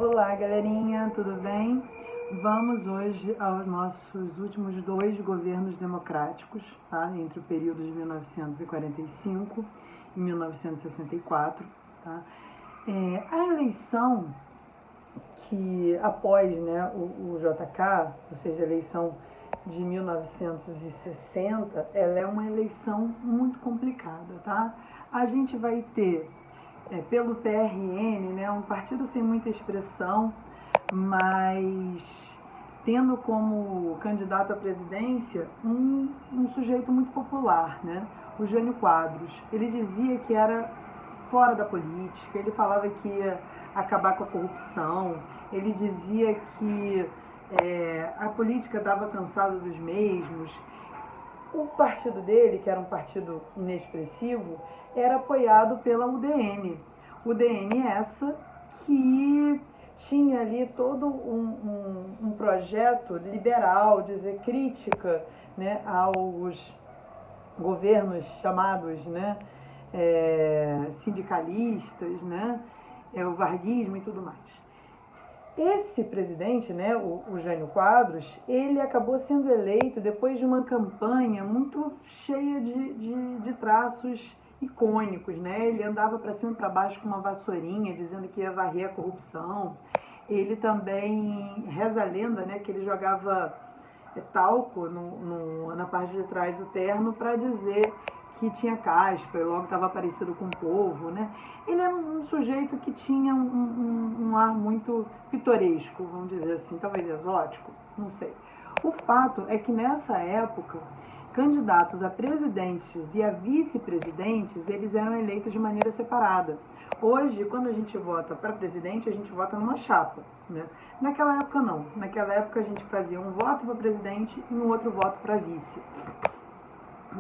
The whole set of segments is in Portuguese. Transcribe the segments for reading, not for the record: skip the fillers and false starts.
Olá, galerinha, tudo bem? Vamos hoje aos nossos últimos 2 governos democráticos, tá? Entre o período de 1945 e 1964. Tá? A eleição que após, né, o JK, ou seja, a eleição de 1960, ela é uma eleição muito complicada, tá? A gente vai ter pelo PRN, né, um partido sem muita expressão, mas tendo como candidato à presidência um sujeito muito popular, né, o Jânio Quadros. Ele dizia que era fora da política, ele falava que ia acabar com a corrupção, ele dizia que a política estava cansada dos mesmos. O partido dele, que era um partido inexpressivo, era apoiado pela UDN. UDN essa que tinha ali todo um projeto liberal, dizer, crítica, né, aos governos chamados, né, sindicalistas, né, o varguismo e tudo mais. Esse presidente, né, o Jânio Quadros, ele acabou sendo eleito depois de uma campanha muito cheia de traços icônicos, né? Ele andava para cima e para baixo com uma vassourinha, dizendo que ia varrer a corrupção. Ele também, reza a lenda, né, que ele jogava talco na parte de trás do terno para dizer que tinha caspa e logo estava parecido com o povo, né? Ele era um sujeito que tinha um ar muito pitoresco, vamos dizer assim, talvez exótico, não sei. O fato é que nessa época, candidatos a presidentes e a vice-presidentes, eles eram eleitos de maneira separada. Hoje, quando a gente vota para presidente, a gente vota numa chapa, né? Naquela época não. Naquela época a gente fazia um voto para presidente e um outro voto para vice.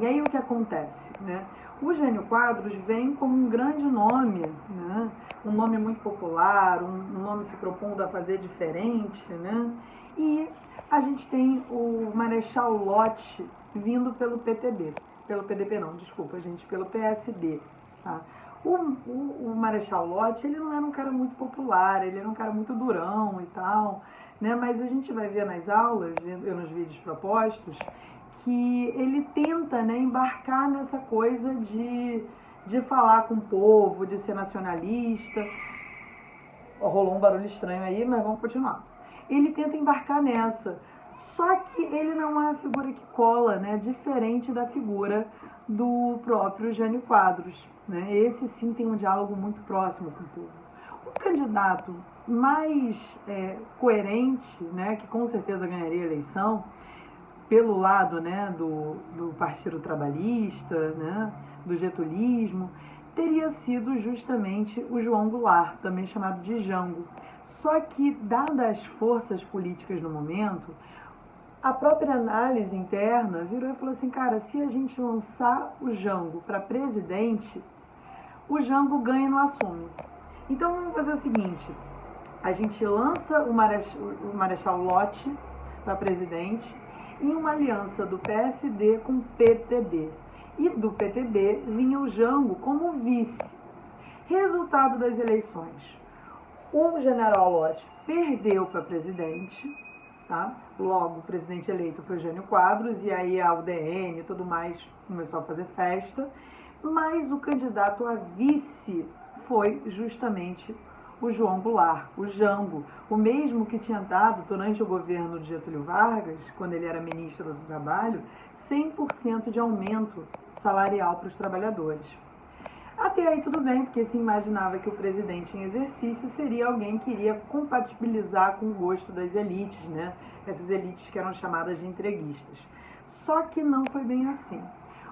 E aí o que acontece, né? O Jânio Quadros vem como um grande nome, né? Um nome muito popular, um nome se propondo a fazer diferente, né? E a gente tem o Marechal Lott vindo pelo PTB, pelo PDP não, desculpa, gente, pelo PSD, tá? O Marechal Lott, ele não era um cara muito popular, ele era um cara muito durão e tal, né? Mas a gente vai ver nas aulas e nos vídeos propostos que ele tenta, né, embarcar nessa coisa de falar com o povo, de ser nacionalista. Rolou um barulho estranho aí, mas vamos continuar. Ele tenta embarcar nessa, só que ele não é uma figura que cola, né, diferente da figura do próprio Jânio Quadros, né? Esse sim tem um diálogo muito próximo com o povo. O candidato mais coerente, né, que com certeza ganharia a eleição, pelo lado, né, do Partido Trabalhista, né, do getulismo, teria sido justamente o João Goulart, também chamado de Jango. Só que, dadas as forças políticas no momento, a própria análise interna virou e falou assim, cara, se a gente lançar o Jango para presidente, o Jango ganha e não assume. Então vamos fazer o seguinte, a gente lança o Marechal Lott para presidente, em uma aliança do PSD com o PTB. E do PTB vinha o Jango como vice. Resultado das eleições. O general Lott perdeu para presidente, tá? Logo o presidente eleito foi o Jânio Quadros, e aí a UDN e tudo mais começou a fazer festa, mas o candidato a vice foi justamente o João Goulart, o Jango, o mesmo que tinha dado durante o governo de Getúlio Vargas, quando ele era ministro do Trabalho, 100% de aumento salarial para os trabalhadores. Até aí tudo bem, porque se imaginava que o presidente em exercício seria alguém que iria compatibilizar com o gosto das elites, né? Essas elites que eram chamadas de entreguistas. Só que não foi bem assim.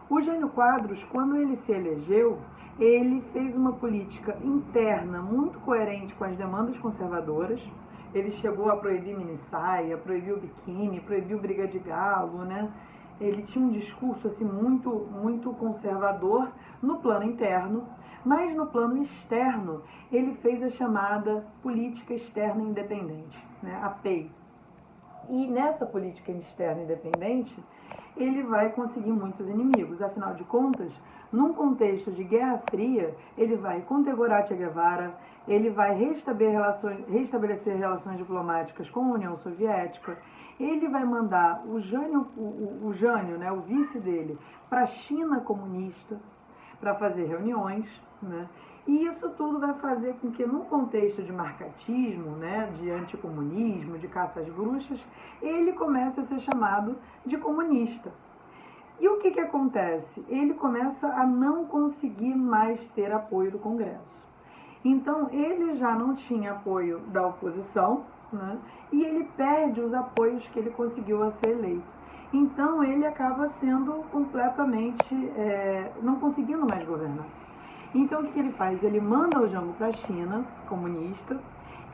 O Jânio Quadros, quando ele se elegeu, ele fez uma política interna muito coerente com as demandas conservadoras. Ele chegou a proibir minissaia, proibiu biquíni, proibiu briga de galo, né? Ele tinha um discurso assim muito conservador no plano interno, mas no plano externo ele fez a chamada política externa independente, né? A PEI. E nessa política externa independente, ele vai conseguir muitos inimigos. Afinal de contas, num contexto de Guerra Fria, ele vai condecorar Che Guevara, ele vai restabelecer relações diplomáticas com a União Soviética, ele vai mandar o Jânio, né, o vice dele, para a China comunista, para fazer reuniões, né? E isso tudo vai fazer com que, num contexto de marcatismo, né, de anticomunismo, de caça às bruxas, ele comece a ser chamado de comunista. E o que acontece? Ele começa a não conseguir mais ter apoio do Congresso. Então, ele já não tinha apoio da oposição, né, e ele perde os apoios que ele conseguiu a ser eleito. Então, ele acaba sendo completamente, não conseguindo mais governar. Então, o que ele faz? Ele manda o Jango para a China, comunista,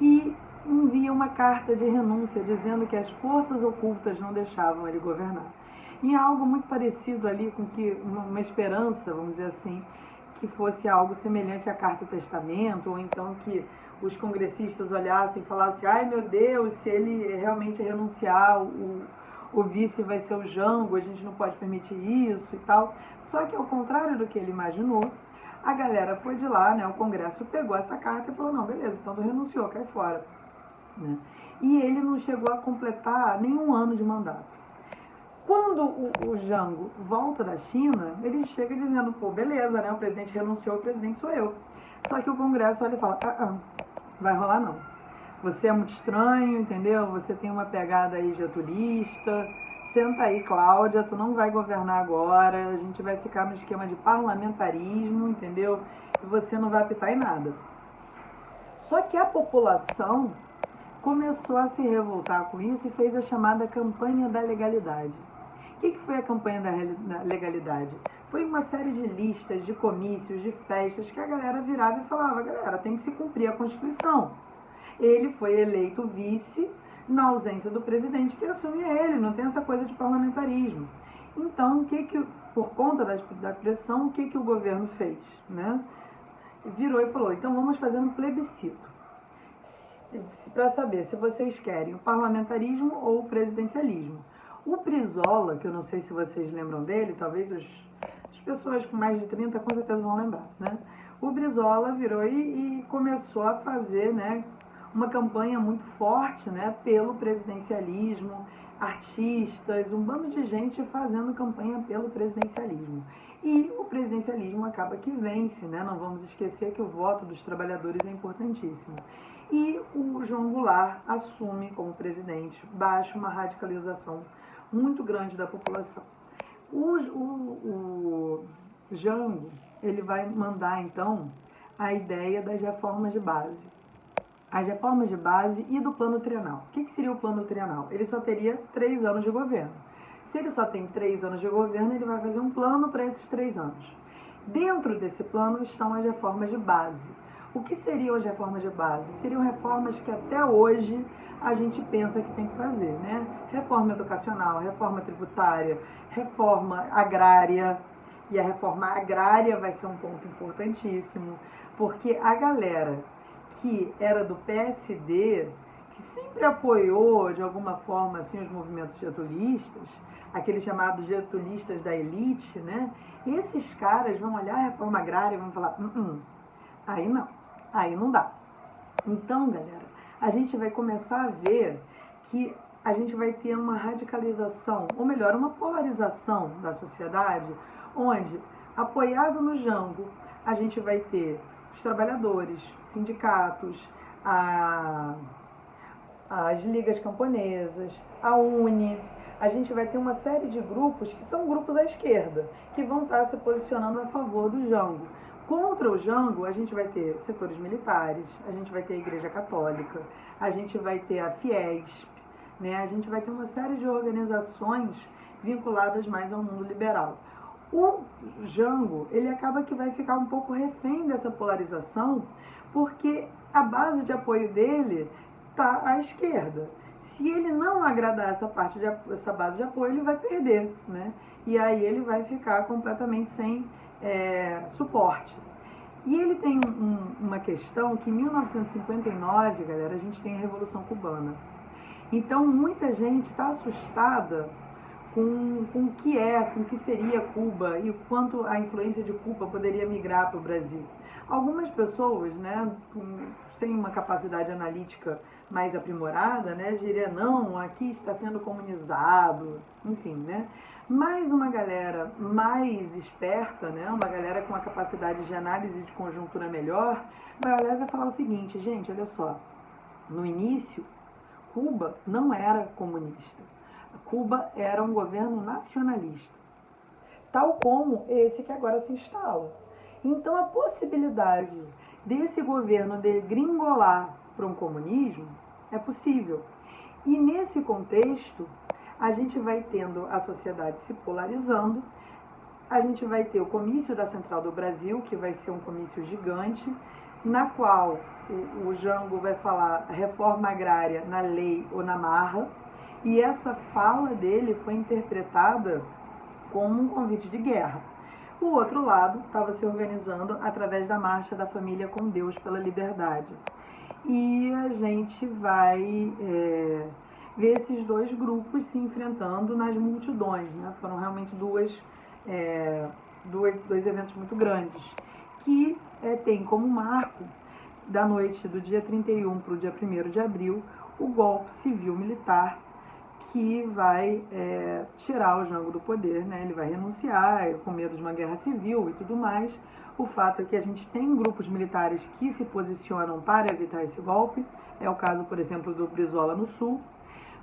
e envia uma carta de renúncia dizendo que as forças ocultas não deixavam ele governar. E é algo muito parecido ali com que uma esperança, vamos dizer assim, que fosse algo semelhante à Carta Testamento, ou então que os congressistas olhassem e falassem: ai meu Deus, se ele realmente renunciar, o vice vai ser o Jango, a gente não pode permitir isso e tal. Só que ao contrário do que ele imaginou, a galera foi de lá, né, o Congresso pegou essa carta e falou: não, beleza, então tu renunciou, cai fora. Né? E ele não chegou a completar nenhum ano de mandato. Quando o Jango volta da China, ele chega dizendo: pô, beleza, né, o presidente renunciou, o presidente sou eu. Só que o Congresso olha e fala: vai rolar não. Você é muito estranho, entendeu? Você tem uma pegada aí getulista. Senta aí, Cláudia, tu não vai governar agora, a gente vai ficar no esquema de parlamentarismo, entendeu? E você não vai apitar em nada. Só que a população começou a se revoltar com isso e fez a chamada campanha da legalidade. O que foi a campanha da legalidade? Foi uma série de listas, de comícios, de festas que a galera virava e falava: galera, tem que se cumprir a Constituição. Ele foi eleito vice na ausência do presidente, que assume ele, não tem essa coisa de parlamentarismo. Então, por conta da pressão, o que o governo fez? Né? Virou e falou: então vamos fazer um plebiscito, para saber se vocês querem o parlamentarismo ou o presidencialismo. O Brizola, que eu não sei se vocês lembram dele, talvez as pessoas com mais de 30 com certeza vão lembrar, né? O Brizola virou e começou a fazer, né, uma campanha muito forte, né, pelo presidencialismo, artistas, um bando de gente fazendo campanha pelo presidencialismo. E o presidencialismo acaba que vence, né? Não vamos esquecer que o voto dos trabalhadores é importantíssimo. E o João Goulart assume como presidente, baixa uma radicalização muito grande da população. O Jango, ele vai mandar, então, a ideia das reformas de base. As reformas de base e do plano trienal. O que seria o plano trienal? Ele só teria 3 anos de governo. Se ele só tem 3 anos de governo, ele vai fazer um plano para esses 3 anos. Dentro desse plano estão as reformas de base. O que seriam as reformas de base? Seriam reformas que até hoje a gente pensa que tem que fazer, né? Reforma educacional, reforma tributária, reforma agrária. E a reforma agrária vai ser um ponto importantíssimo, porque a galera que era do PSD, que sempre apoiou de alguma forma assim os movimentos getulistas, aqueles chamados getulistas da elite, né? Esses caras vão olhar a reforma agrária e vão falar: aí não, aí não dá. Então, galera, a gente vai começar a ver que a gente vai ter uma radicalização, ou melhor, uma polarização da sociedade, onde, apoiado no Jango, a gente vai ter os trabalhadores, sindicatos, as ligas camponesas, a UNE. A gente vai ter uma série de grupos que são grupos à esquerda, que vão estar se posicionando a favor do Jango. Contra o Jango, a gente vai ter setores militares, a gente vai ter a Igreja Católica, a gente vai ter a Fiesp, né? A gente vai ter uma série de organizações vinculadas mais ao mundo liberal. O Jango, ele acaba que vai ficar um pouco refém dessa polarização, porque a base de apoio dele está à esquerda. Se ele não agradar essa base de apoio, ele vai perder, né? E aí ele vai ficar completamente sem suporte. E ele tem uma questão que em 1959, galera, a gente tem a Revolução Cubana. Então muita gente está assustada com o que seria Cuba e quanto a influência de Cuba poderia migrar para o Brasil. Algumas pessoas, né, sem uma capacidade analítica mais aprimorada, né, diriam, não, aqui está sendo comunizado, enfim, né. Mas uma galera mais esperta, né, uma galera com a capacidade de análise de conjuntura melhor, vai olhar e vai falar o seguinte, gente, olha só, no início, Cuba não era comunista. Cuba era um governo nacionalista, tal como esse que agora se instala. Então, a possibilidade desse governo degringolar para um comunismo é possível. E nesse contexto, a gente vai tendo a sociedade se polarizando, a gente vai ter o comício da Central do Brasil, que vai ser um comício gigante, na qual o Jango vai falar reforma agrária na lei ou na marra, e essa fala dele foi interpretada como um convite de guerra. O outro lado estava se organizando através da Marcha da Família com Deus pela Liberdade. E a gente vai ver esses dois grupos se enfrentando nas multidões, né? Foram realmente dois eventos muito grandes, que tem como marco, da noite do dia 31 para o dia 1º de abril, o golpe civil-militar que vai tirar o Jango do poder, né? Ele vai renunciar com medo de uma guerra civil e tudo mais. O fato é que a gente tem grupos militares que se posicionam para evitar esse golpe, é o caso, por exemplo, do Brizola no Sul,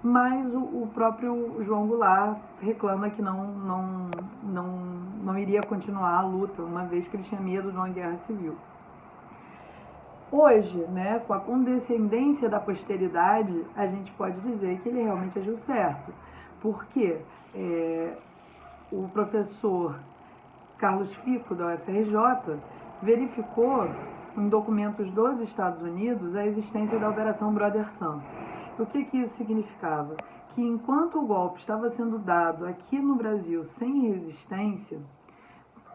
mas o próprio João Goulart reclama que não iria continuar a luta, uma vez que ele tinha medo de uma guerra civil. Hoje, né, com a condescendência da posteridade, a gente pode dizer que ele realmente agiu certo, porque o professor Carlos Fico, da UFRJ, verificou em documentos dos Estados Unidos a existência da Operação Brother Sun. O que isso significava? Que enquanto o golpe estava sendo dado aqui no Brasil sem resistência,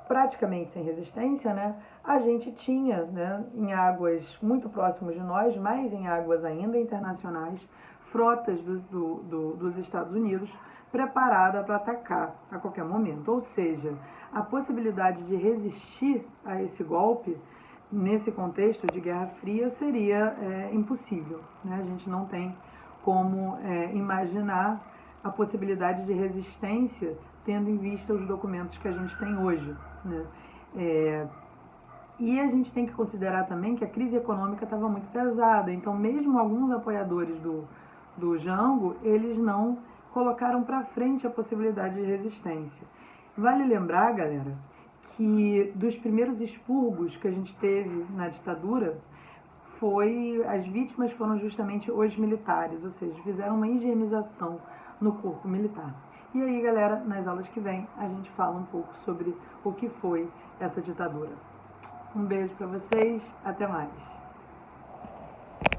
praticamente sem resistência, né, a gente tinha, né, em águas muito próximas de nós, mas em águas ainda internacionais, frotas dos Estados Unidos preparada para atacar a qualquer momento. Ou seja, a possibilidade de resistir a esse golpe, nesse contexto de Guerra Fria, seria impossível, né? A gente não tem como imaginar a possibilidade de resistência tendo em vista os documentos que a gente tem hoje, né? E a gente tem que considerar também que a crise econômica estava muito pesada, então mesmo alguns apoiadores do Jango, eles não colocaram para frente a possibilidade de resistência. Vale lembrar, galera, que dos primeiros expurgos que a gente teve na ditadura, as vítimas foram justamente os militares, ou seja, fizeram uma higienização no corpo militar. E aí, galera, nas aulas que vem, a gente fala um pouco sobre o que foi essa ditadura. Um beijo para vocês, até mais.